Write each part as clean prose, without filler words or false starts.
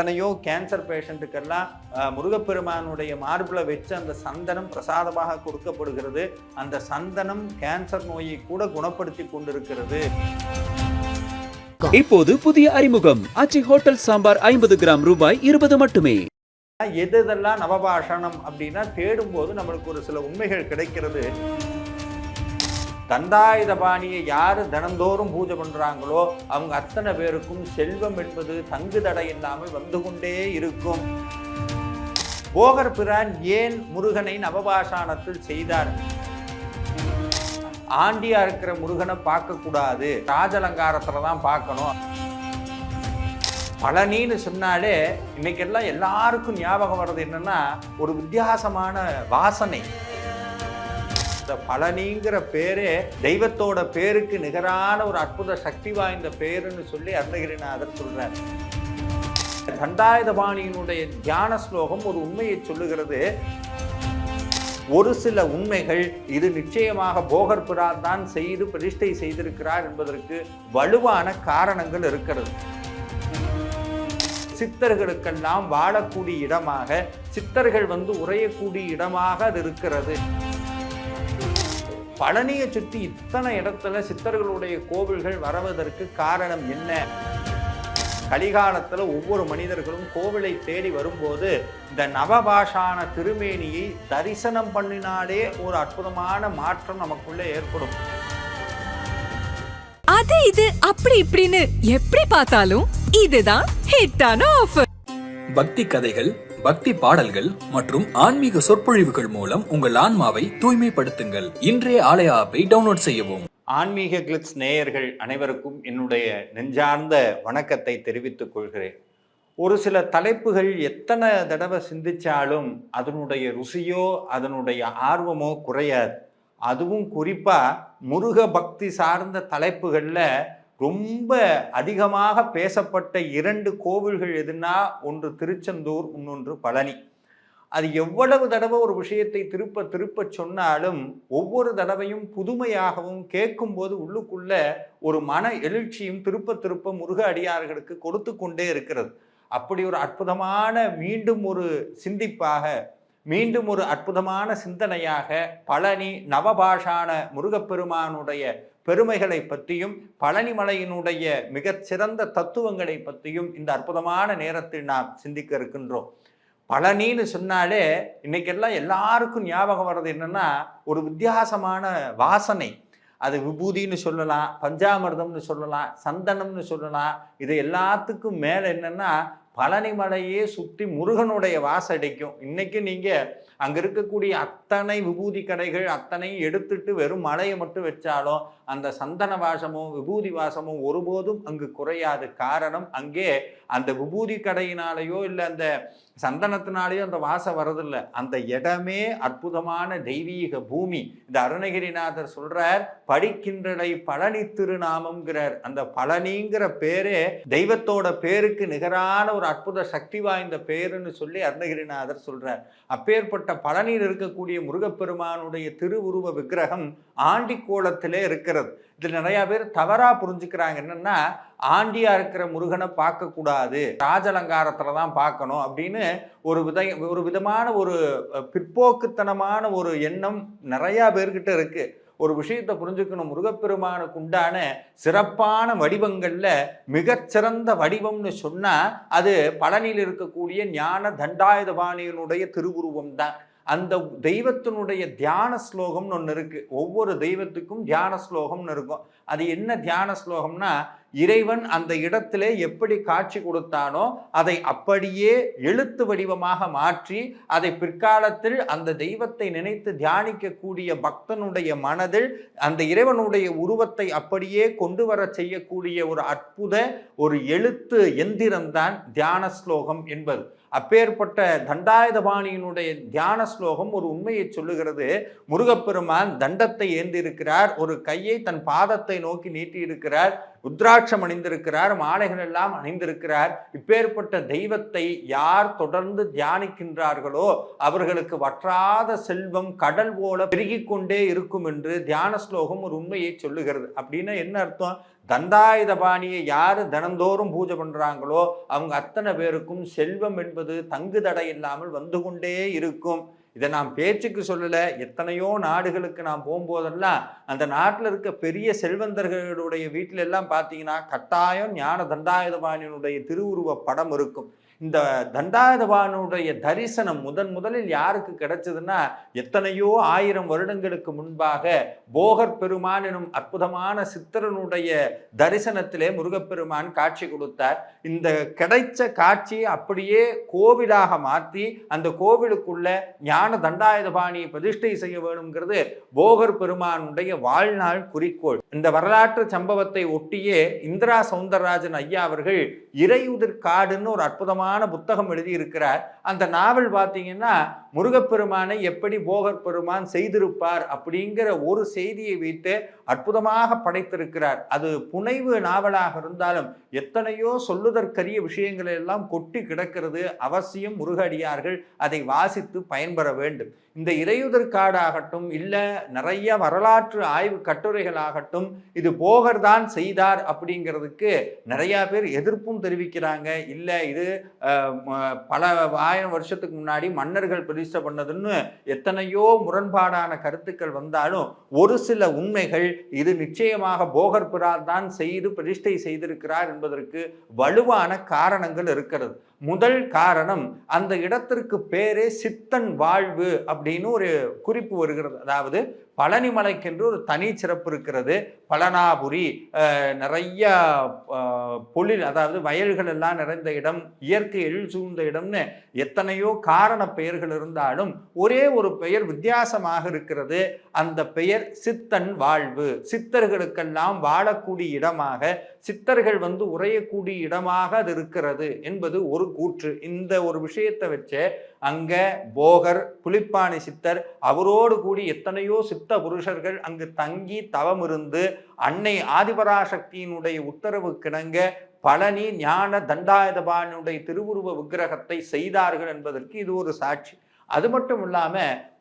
எத்தனையோ கேன்சர் பேஷண்ட்டுக்கெல்லாம் முருகப்பெருமானுடைய மார்பில் வச்சு அந்த சந்தனம் பிரசாதமாக கொடுக்கப்படுகிறது. அந்த சந்தனம் கேன்சர் நோயை கூட குணப்படுத்தி கொண்டிருக்கிறது. இப்போது புதிய அறிமுகம் ஆச்சி ஹோட்டல் சாம்பார் 50 கிராம் ரூபாய் 20 மட்டுமே. எதெல்லாம் நவபாஷணம் அப்படின்னா தேடும்போது நம்மளுக்கு ஒரு சில உண்மைகள் கிடைக்கிறது. தண்டாயுதபாணியை யாரு தினந்தோறும் பூஜை பண்றாங்களோ அவங்க அத்தனை பேருக்கும் செல்வம் என்பது தங்கு தடை இல்லாமல் வந்து கொண்டே இருக்கும். போகர் பிரான் ஏன் முருகனை நவபாஷாணத்தில் செய்தார்? ஆண்டியா இருக்கிற முருகனை பார்க்க கூடாது, ராஜலங்காரத்துல தான் பார்க்கணும். பழனின்னு சொன்னாலே இன்னைக்கெல்லாம் எல்லாருக்கும் ஞாபகம் வர்றது என்னன்னா ஒரு வித்தியாசமான வாசனை. இந்த பழனிங்கிற பேரே தெய்வத்தோட பேருக்கு நிகரான ஒரு அற்புத சக்தி வாய்ந்த பேருன்னு சொல்லி அருணகிரிநாதர் சொல்றார். தண்டாயுதபாணியினுடைய தியான ஸ்லோகம் ஒரு உண்மையை சொல்லுகிறது. ஒரு சில உண்மைகள் இது நிச்சயமாக போகர் பிரான் தான் செய்து பிரதிஷ்டை செய்திருக்கிறார் என்பதற்கு வலுவான காரணங்கள் இருக்கிறது. சித்தர்களுக்கெல்லாம் வாழக்கூடிய இடமாக, சித்தர்கள் உரையக்கூடிய இடமாக அது இருக்கிறது. பழனியை சுற்றி இத்தனை இடத்துல சித்தர்களுடைய கோவில்கள் வருவதற்கு காரணம் என்ன? கலிகாலத்துல ஒவ்வொரு மனிதர்களும் கோவிலை தேடி வரும்போது இந்த நவபாஷான திருமேனியை தரிசனம் பண்ணினாலே ஒரு அற்புதமான மாற்றம் நமக்குள்ள ஏற்படும். அது இது அப்படி இப்படின்னு எப்படி பார்த்தாலும் இதுதான் ஹிட்டான ஆஃபர். பக்தி கதைகள், பக்தி பாடல்கள் மற்றும் ஆன்மீக சொற்பொழிவுகள் மூலம் உங்கள் ஆன்மாவை தூய்மைப்படுத்துங்கள். இன்றைய ஆலய ஆப்பை டவுன்லோட் செய்யவும். ஆன்மீக கிளிட்ஸ் நேயர்கள் அனைவருக்கும் என்னுடைய நெஞ்சார்ந்த வணக்கத்தை தெரிவித்துக் கொள்கிறேன். ஒரு சில தலைப்புகள் எத்தனை தடவை சிந்திச்சாலும் அதனுடைய ருசியோ அதனுடைய ஆர்வமோ குறையாது. அதுவும் குறிப்பா முருக பக்தி சார்ந்த தலைப்புகள்ல ரொம்ப அதிகமாக பேசப்பட்ட 2 கோவில்கள் எதுனா, ஒன்று திருச்செந்தூர், இன்னொன்று பழனி. அது எவ்வளவு தடவை ஒரு விஷயத்தை திருப்ப திருப்ப சொன்னாலும் ஒவ்வொரு தடவையும் புதுமையாகவும் கேட்கும்போது உள்ளுக்குள்ள ஒரு மன எழுச்சியும் திருப்ப திருப்ப முருக அடியார்களுக்கு கொடுத்து கொண்டே இருக்கிறது. அப்படி ஒரு அற்புதமான மீண்டும் ஒரு சிந்திப்பாக, மீண்டும் ஒரு அற்புதமான சிந்தனையாக பழனி நவபாஷான முருகப்பெருமானுடைய பெருமைகளை பற்றியும் பழனிமலையினுடைய மிகச்சிறந்த தத்துவங்களை பற்றியும் இந்த அற்புதமான நேரத்தில் நாம் சிந்திக்க இருக்கின்றோம். பழனின்னு சொன்னாலே இன்னைக்கெல்லாம் எல்லாருக்கும் ஞாபகம் வர்றது என்னன்னா ஒரு வித்தியாசமான வாசனை. அது விபூதின்னு சொல்லலாம், பஞ்சாமிர்தம்னு சொல்லலாம், சந்தனம்னு சொல்லலாம். இது எல்லாத்துக்கும் மேலே என்னன்னா பழனிமலையே சுற்றி முருகனுடைய வாசம் அடிக்கும். இன்னைக்கு நீங்க அங்க இருக்கக்கூடிய அத்தனை விபூதி கடைகள் அத்தனையும் எடுத்துட்டு வெறும் மலையை மட்டும் வச்சாலும் அந்த சந்தன வாசமும் விபூதி வாசமும் ஒருபோதும் அங்கு குறையாது. காரணம், அங்கே அந்த விபூதி கடையினாலேயோ இல்லை அந்த சந்தனத்தினாலேயோ அந்த வாசம் வரதில்லை. அந்த இடமே அற்புதமான தெய்வீக பூமி. இந்த அருணகிரிநாதர் சொல்றார், படிக்கின்றனை பழனி திருநாமம்ங்கிறார். அந்த பழனிங்கிற பேரே தெய்வத்தோட பேருக்கு நிகரான ஒரு அற்புத சக்தி வாய்ந்த பேருன்னு சொல்லி அருணகிரிநாதர் சொல்றார். அப்பேற்பட்ட பழனியில் இருக்கக்கூடிய முருகப்பெருமானுடைய திருவுருவ விக்கிரகம் ஆண்டிக்கோலத்திலே இருக்கிறது. இதுல நிறைய பேர் தவறா புரிஞ்சுக்கிறாங்க. என்னன்னா ஆண்டியா இருக்கிற முருகனை பார்க்க கூடாது, ராஜலங்காரத்துல தான் பார்க்கணும் அப்படின்னு ஒரு விதமான ஒரு பிற்போக்குத்தனமான ஒரு எண்ணம் நிறைய பேர்கிட்ட இருக்கு. ஒரு விஷயத்தை புரிஞ்சுக்கணும், முருகப்பெருமானுக்கு உண்டான சிறப்பான வடிவங்கள்ல மிகச்சிறந்த வடிவம்னு சொன்னா அது பழனியில் இருக்கக்கூடிய ஞான தண்டாயுதபாணியினுடைய திருவுருவம் தான். அந்த தெய்வத்தினுடைய தியான ஸ்லோகம்னு ஒன்று இருக்கு. ஒவ்வொரு தெய்வத்துக்கும் தியான ஸ்லோகம்னு இருக்கும். அது என்ன தியான ஸ்லோகம்னா, இறைவன் அந்த இடத்திலே எப்படி காட்சி கொடுத்தானோ அதை அப்படியே எழுத்து வடிவமாக மாற்றி அதை பிற்காலத்தில் அந்த தெய்வத்தை நினைத்து தியானிக்கக்கூடிய பக்தனுடைய மனதில் அந்த இறைவனுடைய உருவத்தை அப்படியே கொண்டு வர செய்யக்கூடிய ஒரு அற்புத ஒரு எழுத்து எந்திரம்தான் தியான ஸ்லோகம் என்பது. அப்பேற்பட்ட தண்டாயுதபாணியினுடைய தியான ஸ்லோகம் ஒரு உண்மையை சொல்லுகிறது. முருகப்பெருமான் தண்டத்தை ஏந்திருக்கிறார், ஒரு கையை தன் பாதத்தை நோக்கி நீட்டி இருக்கிறார். ருத்ராட்சம் அணிந்திருக்கிறார், மாலைகள் எல்லாம் அணிந்திருக்கிறார். இப்பேற்பட்ட தெய்வத்தை யார் தொடர்ந்து தியானிக்கின்றார்களோ அவர்களுக்கு வற்றாத செல்வம் கடல் போல பெருகிக் கொண்டே இருக்கும் என்று தியான ஸ்லோகம் ஒரு உண்மையை சொல்லுகிறது. அப்படின்னா என்ன அர்த்தம்? தண்டாயுதபாணியை யாரு தினந்தோறும் பூஜை பண்றாங்களோ அவங்க அத்தனை பேருக்கும் செல்வம் என்பது தங்கு தடை இல்லாமல் வந்து கொண்டே இருக்கும். இதை நாம் பேச்சுக்கு சொல்லல, எத்தனையோ நாடுகளுக்கு நாம் போகும்போதெல்லாம் அந்த நாட்டில் இருக்க பெரிய செல்வந்தர்களுடைய வீட்டில எல்லாம் பார்த்தீங்கன்னா கட்டாயம் ஞான தண்டாயுதபாணியினுடைய திருவுருவ படம் இருக்கும். இந்த தண்டாயுதபாணியுடைய தரிசனம் முதலில் யாருக்கு கிடைச்சதுன்னா, எத்தனையோ 1000 வருடங்களுக்கு முன்பாக போகர் பெருமான் எனும் அற்புதமான சித்தரனுடைய தரிசனத்திலே முருகப்பெருமான் காட்சி கொடுத்தார். இந்த கிடைச்ச காட்சியை அப்படியே கோவிலாக மாற்றி அந்த கோவிலுக்குள்ள ஞான தண்டாயுதபாணியை பிரதிஷ்டை செய்ய வேணுங்கிறது போகர் பெருமானுடைய வாழ்நாள் குறிக்கோள். இந்த வரலாற்று சம்பவத்தை ஒட்டியே இந்திரா சௌந்தரராஜன் ஐயா அவர்கள் இறையுதிர் காடுன்னு ஒரு அற்புதமான புத்தகம் எழுதி இருக்கிறார். அந்த நாவல் பார்த்தீங்கன்னா முருகப்பெருமானை எப்படி போகர் பெருமான் செய்திருப்பார் அப்படிங்கிற ஒரு செய்தியை வைத்து அற்புதமாக படைத்திருக்கிறார். அது புனைவு நாவலாக இருந்தாலும் எத்தனையோ சொல்லுதற்கரிய விஷயங்கள் எல்லாம் கொட்டி கிடக்கிறது. அவசியம் முருகடியார்கள் அதை வாசித்து பயன்பெற வேண்டும். இந்த இறையுதிர் காடாகட்டும், இல்ல நிறைய வரலாற்று ஆய்வு கட்டுரைகள் ஆகட்டும், இது போகர் தான் செய்தார் அப்படிங்கிறதுக்கு நிறைய பேர் எதிர்ப்பும் தெரிவிக்கிறாங்க. இல்ல இது பல 1000 வருஷத்துக்கு முன்னாடி மன்னர்கள் பிரதிஷ்டை பண்ணதுன்னு எத்தனையோ முரண்பாடான கருத்துக்கள் வந்தாலும் ஒரு சில உண்மைகள் இது நிச்சயமாக போகர் பிரான் தான் செய்து பிரதிஷ்டை செய்திருக்கிறார் என்பதற்கு வலுவான காரணங்கள் இருக்கிறது. முதல் காரணம், அந்த இடத்திற்கு பேரே சித்தன் வாழ்வு அப்படின்னு ஒரு குறிப்பு வருகிறது. அதாவது பழனிமலைக்கென்று ஒரு தனி சிறப்பு இருக்கிறது. பழனாபுரி நிறைய பொழில், அதாவது வயல்கள் எல்லாம் நிறைந்த இடம், இயற்கை எழில் சூழ்ந்த இடம்னு எத்தனையோ காரண பெயர்கள் இருந்தாலும் ஒரே ஒரு பெயர் வித்தியாசமாக இருக்கிறது. அந்த பெயர் சித்தன் வாழ்வு. சித்தர்களுக்கெல்லாம் வாழக்கூடிய இடமாக, சித்தர்கள் உறையக்கூடிய இடமாக அது இருக்கிறது என்பது ஒரு கூற்று. இந்த ஒரு விஷயத்தை வச்சு அங்க போகர், புலிப்பாணி சித்தர், அவரோடு கூடி எத்தனையோ சித்த புருஷர்கள் அங்கு தங்கி தவம் இருந்து அன்னை ஆதிபராசக்தியினுடைய உத்தரவு கிணங்க பழனி ஞான தண்டாயுதபாணியுடைய திருவுருவ விக்கிரகத்தை செய்தார்கள் என்பதற்கு இது ஒரு சாட்சி. அது மட்டும் இல்லாம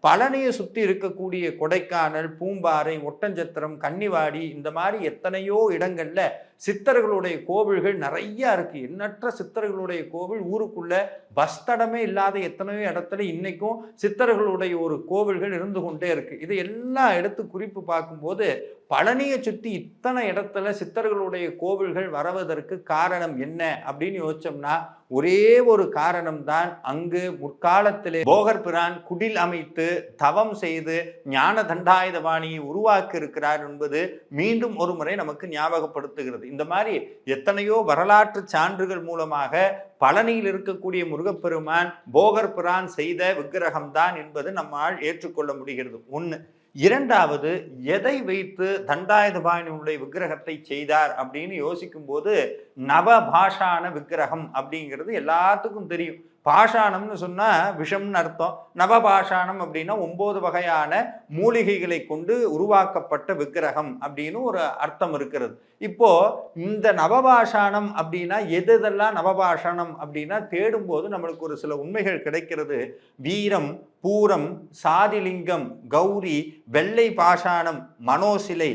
பழனியை சுற்றி இருக்கக்கூடிய கொடைக்கானல், பூம்பாறை, ஒட்டஞ்சத்திரம், கன்னிவாடி, இந்த மாதிரி எத்தனையோ இடங்கள்ல சித்தர்களுடைய கோவில்கள் நிறைய இருக்கு. எண்ணற்ற சித்தர்களுடைய கோவில் ஊருக்குள்ள பஸ் தடமே இல்லாத எத்தனையோ இடத்துல இன்னைக்கும் சித்தர்களுடைய ஒரு கோவில்கள் இருந்து கொண்டே இருக்கு. இது எல்லாம் எடுத்து குறிப்பு பார்க்கும்போது பழனியை சுற்றி இத்தனை இடத்துல சித்தர்களுடைய கோவில்கள் வரவதற்கு காரணம் என்ன அப்படின்னு யோசிச்சோம்னா ஒரே ஒரு காரணம் தான். அங்கு முற்காலத்திலே போகர் பிரான் குடில் அமைத்து தவம் செய்து ஞான தண்டாயுதபாணியை உருவாக்கி இருக்கிறார் என்பது மீண்டும் ஒரு முறை நமக்கு ஞாபகப்படுத்துகிறது. இந்த மாதிரி எத்தனையோ வரலாற்று சான்றுகள் மூலமாக பழனியில் இருக்கக்கூடிய முருகப்பெருமான் போகர் பிரான் செய்த விக்கிரகம்தான் என்பது நம்மால் ஏற்றுக்கொள்ள முடிகிறது. ஒன்று. இரண்டாவது, எதை வைத்து தண்டாயுதபாணியுடைய விக்கிரகத்தை செய்தார் அப்படின்னு யோசிக்கும் போது நவபாஷான விக்கிரகம் அப்படிங்கிறது எல்லாத்துக்கும் தெரியும். பாஷாணம்னு சொன்னா விஷம்னு அர்த்தம். நவபாஷாணம் அப்படின்னா 9 வகையான மூலிகைகளை கொண்டு உருவாக்கப்பட்ட விக்கிரகம் அப்படின்னு ஒரு அர்த்தம் இருக்கிறது. இப்போ இந்த நவபாஷாணம் அப்படின்னா எதெல்லாம் நவபாஷாணம் அப்படின்னா தேடும்போது நம்மளுக்கு ஒரு சில உண்மைகள் கிடைக்கிறது. வீரம், பூரம், சாதிலிங்கம், கௌரி, வெள்ளை பாஷாணம், மனோசிலை,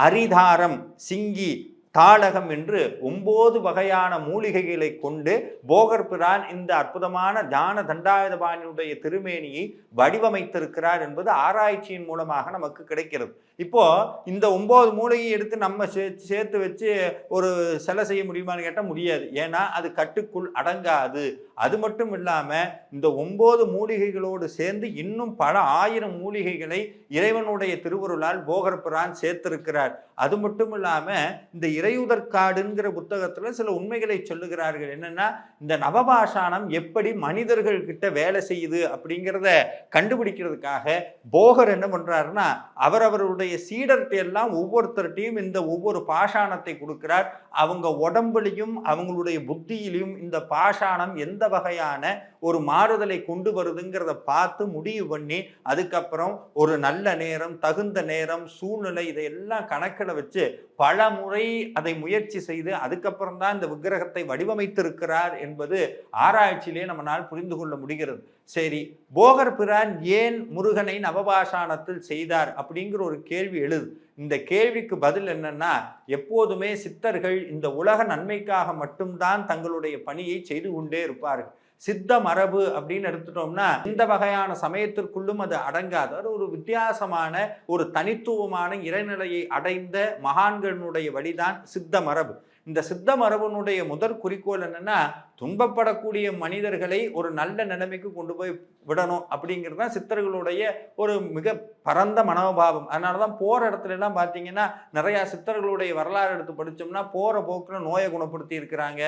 அரிதாரம், சிங்கி, தாளகம் என்று 9 வகையான மூலிகைகளை கொண்டு போகர் பிரான் இந்த அற்புதமான ஞான தண்டாயுதபாணியுடைய திருமேனியை வடிவமைத்திருக்கிறார் என்பது ஆராய்ச்சியின் மூலமாக நமக்கு கிடைக்கிறது. இப்போ இந்த 9 மூலிகையை எடுத்து நம்ம சேர்த்து வச்சு ஒரு சிலை செய்ய முடியுமான்னு கேட்டால் முடியாது. ஏன்னா அது கட்டுக்குள் அடங்காது. அது மட்டும் இல்லாம இந்த 9 மூலிகைகளோடு சேர்ந்து இன்னும் பல 1000 மூலிகைகளை இறைவனுடைய திருவருளால் போகர் பிரான் சேர்த்திருக்கிறார். அது மட்டும் இல்லாம இந்த இறையுதற்காடுங்கிற புத்தகத்துல சில உண்மைகளை சொல்லுகிறார்கள். என்னன்னா, இந்த நவபாஷாணம் எப்படி மனிதர்கள் கிட்ட வேலை செய்யுது அப்படிங்கிறத கண்டுபிடிக்கிறதுக்காக போகர் என்ன பண்றாருன்னா, அவரவருடைய சீடர்கிட்ட எல்லாம் ஒவ்வொருத்தர்கிட்டையும் இந்த ஒவ்வொரு பாஷாணத்தை கொடுக்கிறார். அவங்க உடம்புலையும் அவங்களுடைய புத்தியிலையும் இந்த பாஷாணம் எந்த வகையான ஒரு மாறுதலை கொண்டு வருதுங்கிறத பார்த்து முடிவு பண்ணி அதுக்கப்புறம் ஒரு நல்ல நேரம், தகுந்த நேரம், சூழ்நிலை இதையெல்லாம் கணக்கில் வச்சு பல முறை அதை முயற்சி செய்து அதுக்கப்புறம் தான் இந்த விக்கிரகத்தை வடிவமைத்திருக்கிறார் என்பது ஆராய்ச்சியிலே நம்மளால் புரிந்து கொள்ள முடிகிறது. சரி, போகர் பிரான் ஏன் முருகனை நவபாஷாணத்தில் செய்தார் அப்படிங்கிற ஒரு கேள்வி எழுது. இந்த கேள்விக்கு பதில் என்னன்னா, எப்போதுமே சித்தர்கள் இந்த உலக நன்மைக்காக மட்டும்தான் தங்களுடைய பணியை செய்து கொண்டே இருப்பார்கள். சித்த மரபு அப்படின்னு எடுத்துட்டோம்னா இந்த வகையான சமயத்திற்குள்ளும் அது அடங்காது. அது ஒரு வித்தியாசமான ஒரு தனித்துவமான இறைநிலையை அடைந்த மகான்களுடைய வழிதான் சித்த மரபு. இந்த சித்த மரபனுடைய முதற் குறிக்கோள் என்னன்னா, துன்பப்படக்கூடிய மனிதர்களை ஒரு நல்ல நிலைமைக்கு கொண்டு போய் விடணும் அப்படிங்கிறது தான் சித்தர்களுடைய ஒரு மிக பரந்த மனோபாவம். அதனாலதான் போற இடத்துல எல்லாம் பார்த்தீங்கன்னா நிறைய சித்தர்களுடைய வரலாறு எடுத்து படிச்சோம்னா போற போக்குல நோயை குணப்படுத்தி இருக்கிறாங்க.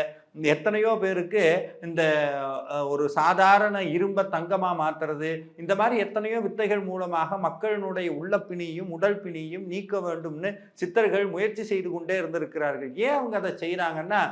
எத்தனையோ பேருக்கு இந்த ஒரு சாதாரண இரும்பை தங்கமா மாத்துறது, இந்த மாதிரி எத்தனையோ வித்தைகள் மூலமாக மக்களினுடைய உள்ள பிணியும் உடல் பிணியும் நீக்க வேண்டும்னு சித்தர்கள் முயற்சி செய்து கொண்டே இருந்திருக்கிறார்கள். ஏன் அவங்க அதை செய்யறாங்கன்னா,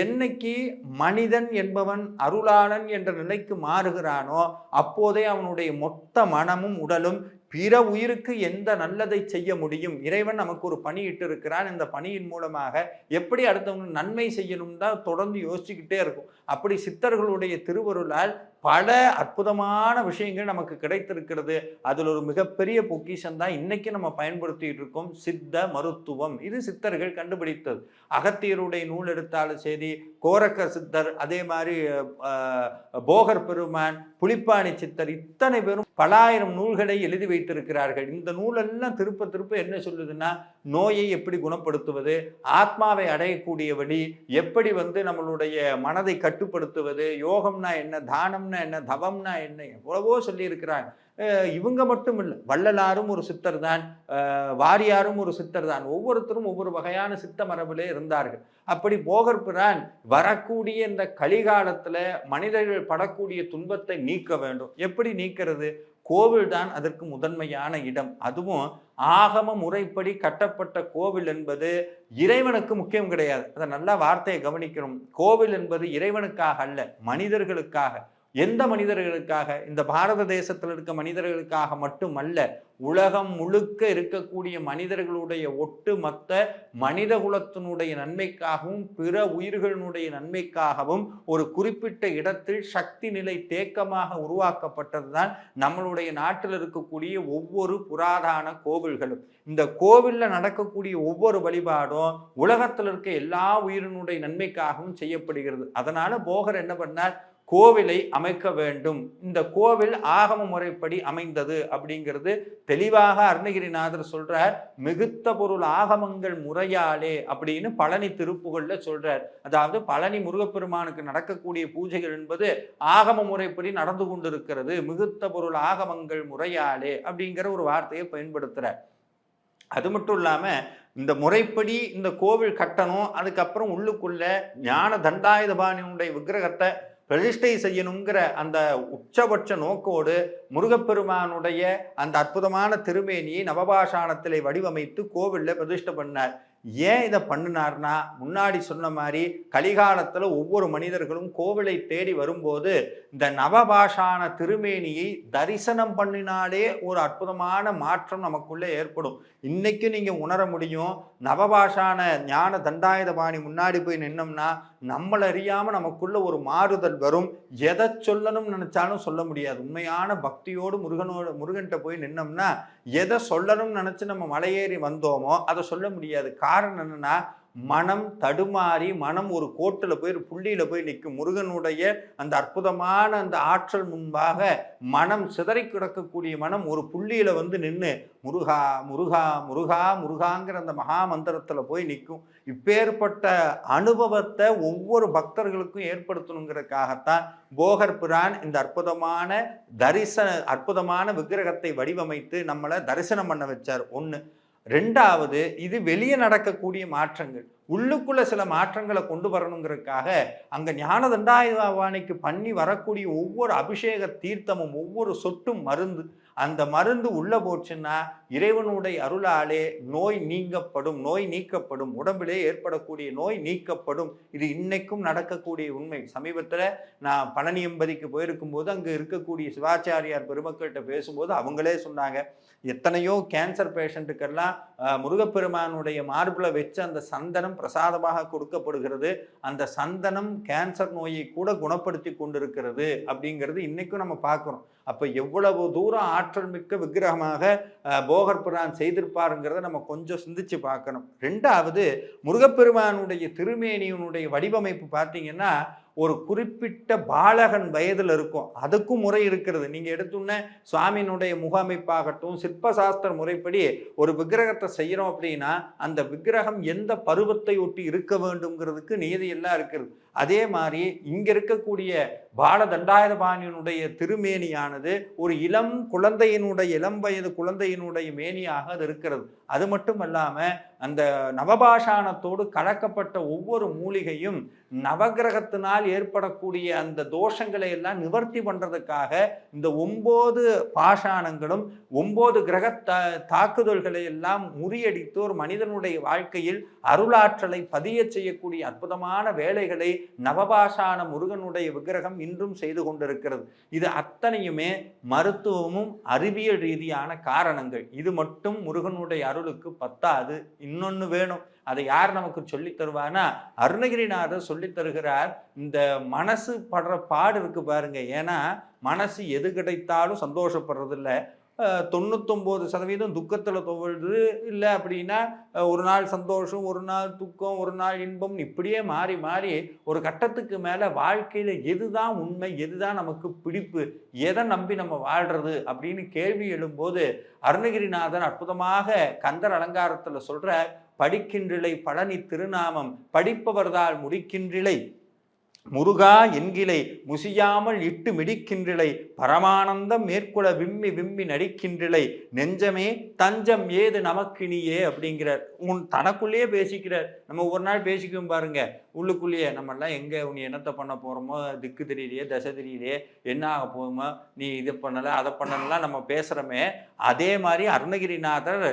என்னைக்கு மனிதன் என்பவன் அருளாளன் என்ற நிலைக்கு மாறுகிறானோ அப்போதே அவனுடைய மொத்த மனமும் உடலும் பிற உயிருக்கு எந்த நல்லதை செய்ய முடியும், இறைவன் நமக்கு ஒரு பணி இட்டு இருக்கிறான், இந்த பணியின் மூலமாக எப்படி அடுத்தவங்க நன்மை செய்யணும் தான் தொடர்ந்து யோசிச்சுக்கிட்டே இருக்கும். அப்படி சித்தர்களுடைய திருவருளால் பல அற்புதமான விஷயங்கள் நமக்கு கிடைத்திருக்கிறது. அதில் ஒரு மிகப்பெரிய பொக்கிஷன் தான் இன்னைக்கு நம்ம பயன்படுத்திட்டு இருக்கோம் சித்த மருத்துவம். இது சித்தர்கள் கண்டுபிடித்தது. அகத்தியருடைய நூல் எடுத்தாலும் சரி, கோரக்க சித்தர், அதே மாதிரி போகர் பெருமான், புலிப்பாணி சித்தர், இத்தனை பேரும் பல ஆயிரம் நூல்களை எழுதி வைத்திருக்கிறார்கள். இந்த நூலெல்லாம் திருப்ப திருப்ப என்ன சொல்லுதுன்னா, நோயை எப்படி குணப்படுத்துவது, ஆத்மாவை அடையக்கூடிய வழி எப்படி, நம்மளுடைய மனதை கட்டுப்படுத்துவது, யோகம்னா என்ன, தானம்னா என்ன, தவம்னா என்ன, எவ்வளவோ சொல்லி இருக்கிறாங்க. இவங்க மட்டும் இல்லை, வள்ளலாரும் ஒரு சித்தர் தான், வாரியாரும் ஒரு சித்தர் தான். ஒவ்வொருத்தரும் ஒவ்வொரு வகையான சித்த மரபிலே இருந்தார்கள். அப்படி போகர் பிரான் வரக்கூடிய இந்த கலிகாலத்துல மனிதர்கள் படக்கூடிய துன்பத்தை நீக்க வேண்டும். எப்படி நீக்கிறது? கோவில் தான் அதற்கு முதன்மையான இடம். அதுவும் ஆகம முறைப்படி கட்டப்பட்ட கோவில் என்பது இறைவனுக்கு முக்கியம் கிடையாது. அதை நல்லா வார்த்தையை கவனிக்கணும். கோவில் என்பது இறைவனுக்காக அல்ல, மனிதர்களுக்காக. எந்த மனிதர்களுக்காக? இந்த பாரத தேசத்தில் இருக்க மனிதர்களுக்காக மட்டுமல்ல, உலகம் முழுக்க இருக்கக்கூடிய மனிதர்களுடைய ஒட்டுமொத்த மனித குலத்தினுடைய நன்மைக்காகவும் பிற உயிர்களினுடைய நன்மைக்காகவும் ஒரு குறிப்பிட்ட இடத்தில் சக்தி நிலை தேக்கமாக உருவாக்கப்பட்டதுதான் நம்மளுடைய நாட்டில் இருக்கக்கூடிய ஒவ்வொரு புராதன கோவில்களும். இந்த கோவில்ல நடக்கக்கூடிய ஒவ்வொரு வழிபாடும் உலகத்தில் இருக்க எல்லா உயிரினுடைய நன்மைக்காகவும் செய்யப்படுகிறது. அதனால போகர் என்ன பண்ணார்? கோவிலை அமைக்க வேண்டும். இந்த கோவில் ஆகம முறைப்படி அமைந்தது அப்படிங்கிறது தெளிவாக அருணகிரிநாதர் சொல்றார். மிகுத்த பொருள் ஆகமங்கள் முறையாலே அப்படின்னு பழனி திருப்புகள்ல சொல்றார். அதாவது பழனி முருகப்பெருமானுக்கு நடக்கக்கூடிய பூஜைகள் என்பது ஆகம முறைப்படி நடந்து கொண்டிருக்கிறது. மிகுத்த பொருள் ஆகமங்கள் முறையாலே அப்படிங்கிற ஒரு வார்த்தையை பயன்படுத்துறார். அது மட்டும் இல்லாம இந்த முறைப்படி இந்த கோவில் கட்டணும், அதுக்கப்புறம் உள்ளுக்குள்ள ஞான தண்டாயுதபாணியுடைய விக்கிரகத்தை பிரதிஷ்டை செய்யணுங்கிற அந்த உச்சபட்ச நோக்கோடு முருகப்பெருமானுடைய அந்த அற்புதமான திருமேனியை நவபாஷாணத்திலே வடிவமைத்து கோவில்ல பிரதிஷ்டை பண்ணார். ஏன் இதை பண்ணினார்னா, முன்னாடி சொன்ன மாதிரி கலிகாலத்துல ஒவ்வொரு மனிதர்களும் கோவிலை தேடி வரும்போது இந்த நவபாஷான திருமேனியை தரிசனம் பண்ணினாலே ஒரு அற்புதமான மாற்றம் நமக்குள்ளே ஏற்படும். இன்னைக்கு நீங்க உணர முடியும். நவபாஷான ஞான தண்டாயுதபாணி முன்னாடி போய் நின்னோம்னா நம்மள அறியாம நமக்குள்ள ஒரு மாறுதல் வரும். எதை சொல்லணும்னு நினைச்சாலும் சொல்ல முடியாது. உண்மையான பக்தியோடு முருகன்கிட்ட போய் நின்னோம்னா எதை சொல்லணும்னு நினைச்சு நம்ம மலையேறி வந்தோமோ அதை சொல்ல முடியாது. காரணம் என்னன்னா, மனம் தடுமாறி மனம் ஒரு கோட்டில் போய் ஒரு புள்ளியில போய் நிற்கும். முருகனுடைய அந்த அற்புதமான அந்த ஆற்றல் முன்பாக மனம் சிதறி கிடக்கக்கூடிய மனம் ஒரு புள்ளியில நின்று முருகா முருகா முருகா முருகாங்கிற அந்த மகா மந்திரத்துல போய் நிற்கும். இப்பேற்பட்ட அனுபவத்தை ஒவ்வொரு பக்தர்களுக்கும் ஏற்படுத்தணுங்கிறதுக்காகத்தான் போகர் பிரான் இந்த அற்புதமான விக்கிரகத்தை வடிவமைத்து நம்மளை தரிசனம் பண்ண வச்சார். ஒன்று. ரெண்டாவது, இது வெளியே நடக்கக்கூடிய மாற்றங்கள், உள்ளுக்குள்ள சில மாற்றங்களை கொண்டு வரணுங்கிறதுக்காக அங்க ஞான தண்டாயுதபாணிக்கு பண்ணி வரக்கூடிய ஒவ்வொரு அபிஷேக தீர்த்தமும் ஒவ்வொரு சொட்டும் மருந்து. அந்த மருந்து உள்ள போச்சுன்னா இறைவனுடைய அருளாலே நோய் நீக்கப்படும், உடம்பிலே ஏற்படக்கூடிய நோய் நீக்கப்படும். இது இன்னைக்கும் நடக்கக்கூடிய உண்மை. சமீபத்தில் நான் பழனி எம்பதிக்கு போயிருக்கும் போது அங்கே இருக்கக்கூடிய சிவாச்சாரியார் பெருமக்கள்கிட்ட பேசும்போது அவங்களே சொன்னாங்க, எத்தனையோ கேன்சர் பேஷண்ட்டுக்கெல்லாம் முருகப்பெருமானுடைய மார்பில் வச்சு அந்த சந்தனம் பிரசாதமாக கொடுக்கப்படுகிறது. அந்த சந்தனம் கேன்சர் நோயை கூட குணப்படுத்தி கொண்டிருக்கிறது அப்படிங்கிறது இன்னைக்கும் நம்ம பார்க்குறோம். அப்போ எவ்வளவு தூரம் ஆற்றல் மிக்க விக்கிரகமாக போகர் பிரான் செய்திருப்பாருங்கிறத நம்ம கொஞ்சம் சிந்திச்சு பார்க்கணும். ரெண்டாவது, முருகப்பெருமானுடைய திருமேனியினுடைய வடிவமைப்பு பார்த்தீங்கன்னா ஒரு குறிப்பிட்ட பாலகன் வயதில் இருக்கும். அதுக்கும் முறை இருக்கிறது. நீங்கள் எடுத்துன்னு சுவாமியினுடைய முகமைப்பாகட்டும், சிற்பசாஸ்திர முறைப்படி ஒரு விக்கிரகத்தை செய்கிறோம் அப்படின்னா அந்த விக்கிரகம் எந்த பருவத்தை ஒட்டி இருக்க வேண்டும்ங்கிறதுக்கு நீதியெல்லாம் இருக்கிறது. அதே மாதிரி இங்கே இருக்கக்கூடிய பாலதண்டாயுதபாணியினுடைய திருமேனியானது ஒரு இளம் வயது குழந்தையினுடைய மேனியாக அது இருக்கிறது. அது மட்டும் இல்லாமல் அந்த நவபாஷாணத்தோடு கலக்கப்பட்ட ஒவ்வொரு மூலிகையும் நவகிரகத்தினால் ஏற்படக்கூடிய அந்த தோஷங்களை எல்லாம் நிவர்த்தி பண்ணுறதுக்காக இந்த 9 பாஷாணங்களும் 9 கிரக தாக்குதல்களை எல்லாம் முறியடித்து ஒரு மனிதனுடைய வாழ்க்கையில் அருளாற்றலை பதிய செய்யக்கூடிய அற்புதமான வேலைகளை நவபாஷாண முருகனுடைய விக்கிரகம் இன்றும் செய்து கொண்டிருக்கிறது. இது அத்தனையுமே மருத்துவமும் அறிவியல் ரீதியான காரணங்கள். இது மட்டும் முருகனுடைய அருளுக்கு பத்தாது, இன்னொன்று வேணும். அதை யார் நமக்கு சொல்லி தருவானா? அருணகிரிநாதர் சொல்லி தருகிறார். இந்த மனசு படுற பாடு இருக்கு பாருங்க. ஏன்னா மனசு எது கிடைத்தாலும் சந்தோஷப்படுறது இல்லை, 99% துக்கத்தில் துவழ்து இல்லை. அப்படின்னா ஒரு நாள் சந்தோஷம், ஒரு நாள் துக்கம், ஒரு நாள் இன்பம், இப்படியே மாறி மாறி ஒரு கட்டத்துக்கு மேலே வாழ்க்கையில் எதுதான் உண்மை, எதுதான் நமக்கு பிடிப்பு, எதை நம்பி நம்ம வாழ்றது அப்படின்னு கேள்வி எழும்போது அருணகிரிநாதன் அற்புதமாக கந்தர் அலங்காரத்தில் சொல்ற, படிக்கின்றிலை பழனி திருநாமம் படிப்பவர்தால் முடிக்கின்றிலை முருகா என்கிலை முசியாமல் இட்டு மிடிக்கின்றிலை பரமானந்தம் மேற்கொள்ள விம்மி விம்மி நடிக்கின்றிலை நெஞ்சமே தஞ்சம் ஏது நமக்கினியே அப்படிங்கிறார். தனக்குள்ளேயே பேசிக்கிறார். நம்ம ஒரு நாள் பேசிக்கும் பாருங்க உள்ளுக்குள்ளேயே, நம்மெல்லாம் எங்கே உனி என்னத்தை பண்ண போகிறோமோ, திக்கு தெரியலையே, தசை தெரியலையே, என்ன ஆக போகுமோ, நீ இது பண்ணலை அதை பண்ணலாம் நம்ம பேசுகிறோமே. அதே மாதிரி அருணகிரிநாதர்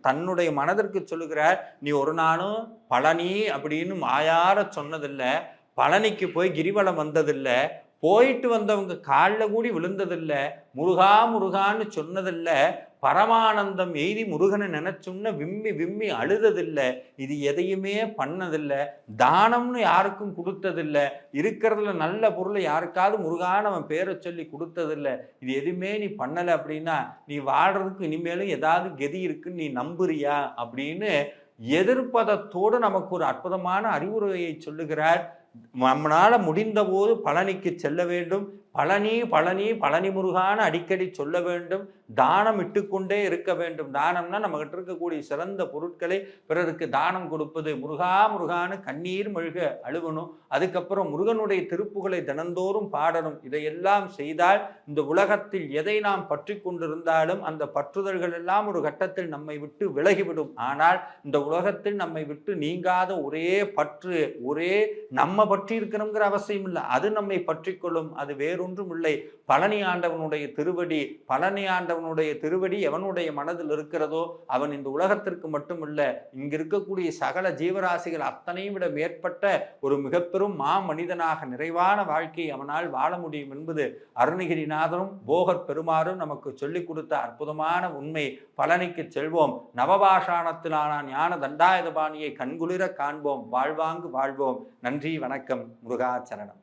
தன்னுடைய மனதிற்கு சொல்லுகிறார், நீ ஒரு நாளும் பழனி அப்படின்னு மாயார சொன்னதில்லை, பழனிக்கு போய் கிரிவலம் வந்ததில்லை, போயிட்டு வந்தவங்க காலில் கூடி விழுந்ததில்லை, முருகா முருகான்னு சொன்னதில்லை, பரமானந்தம் எய்தி முருகனை நினைச்சோம்னா விம்மி விம்மி அழுததில்லை, இது எதையுமே பண்ணதில்லை, தானம்னு யாருக்கும் கொடுத்ததில்லை, இருக்கிறதுல நல்ல பொருளை யாருக்காவது முருகான்னு அவன் பேரை சொல்லி கொடுத்ததில்லை, இது எதுவுமே நீ பண்ணலை அப்படின்னா நீ வாழ்றதுக்கு இனிமேலும் ஏதாவது கதி இருக்குன்னு நீ நம்புறியா அப்படின்னு எதிர்ப்பதத்தோடு நமக்கு ஒரு அற்புதமான அறிவுரையை சொல்லுகிறார். நம்மளால முடிந்த போது பழனிக்கு செல்ல வேண்டும், பழனி பழனி பழனி முருகான்னு அடிக்கடி சொல்ல வேண்டும், தானம் இட்டுக்கொண்டே இருக்க வேண்டும். தானம்னா நம்மகிட்ட இருக்கக்கூடிய சிறந்த பொருட்களை பிறருக்கு தானம் கொடுப்பது. முருகா முருகான்னு கண்ணீர் மல்க அழுகணும். அதுக்கப்புறம் முருகனுடைய திருப்புகளை தினந்தோறும் பாடணும். இதையெல்லாம் செய்தால் இந்த உலகத்தில் எதை நாம் பற்றி கொண்டிருந்தாலும் அந்த பற்றுதல்கள் எல்லாம் ஒரு கட்டத்தில் நம்மை விட்டு விலகிவிடும். ஆனால் இந்த உலகத்தில் நம்மை விட்டு நீங்காத ஒரே பற்று, ஒரே நம்ம பற்றி இருக்கணுங்கிற அவசியம் இல்லை, அது நம்மை பற்றி கொள்ளும். அது வேறொன்றும் இல்லை, பழனி ஆண்டவனுடைய திருவடி. பழனி ஆண்டவனுடைய திருவடி எவனுடைய மனதில் இருக்கிறதோ அவன் இந்த உலகத்திற்கு மட்டுமல்ல, இங்க இருக்கக்கூடிய சகல ஜீவராசிகள் அத்தனையும் விட மேற்பட்ட ஒரு மிகப்பெரும் மனிதனாக நிறைவான வாழ்க்கையை அவனால் வாழ முடியும் என்பது அருணகிரிநாதரும் போகர் பெருமாறும் நமக்கு சொல்லிக் கொடுத்த அற்புதமான உண்மை. பழனிக்கு செல்வோம், நவபாஷாணத்திலான ஞான தண்டாயுதபாணியை கண்குளிர காண்போம், வாழ்வாங்கு வாழ்வோம். நன்றி, வணக்கம். முருகாச்சரணம்.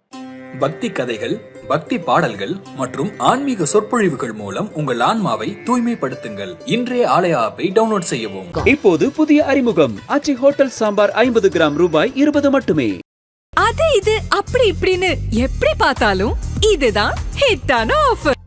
பக்தி கதைகள், பக்தி பாடல்கள் மற்றும் ஆன்மீக சொற்பொழிவுகள் மூலம் உங்கள் ஆன்மாவை தூய்மைப்படுத்துங்கள். இன்றைய ஆலய ஆப்பை டவுன்லோட் செய்யவும். இப்போது புதிய அறிமுகம் ஆச்சி ஹோட்டல் சாம்பார் 50 கிராம் ரூபாய் 20 மட்டுமே. அது இது அப்படி இப்படின்னு எப்படி பார்த்தாலும் இதுதான் ஹிட்டான ஆஃபர்.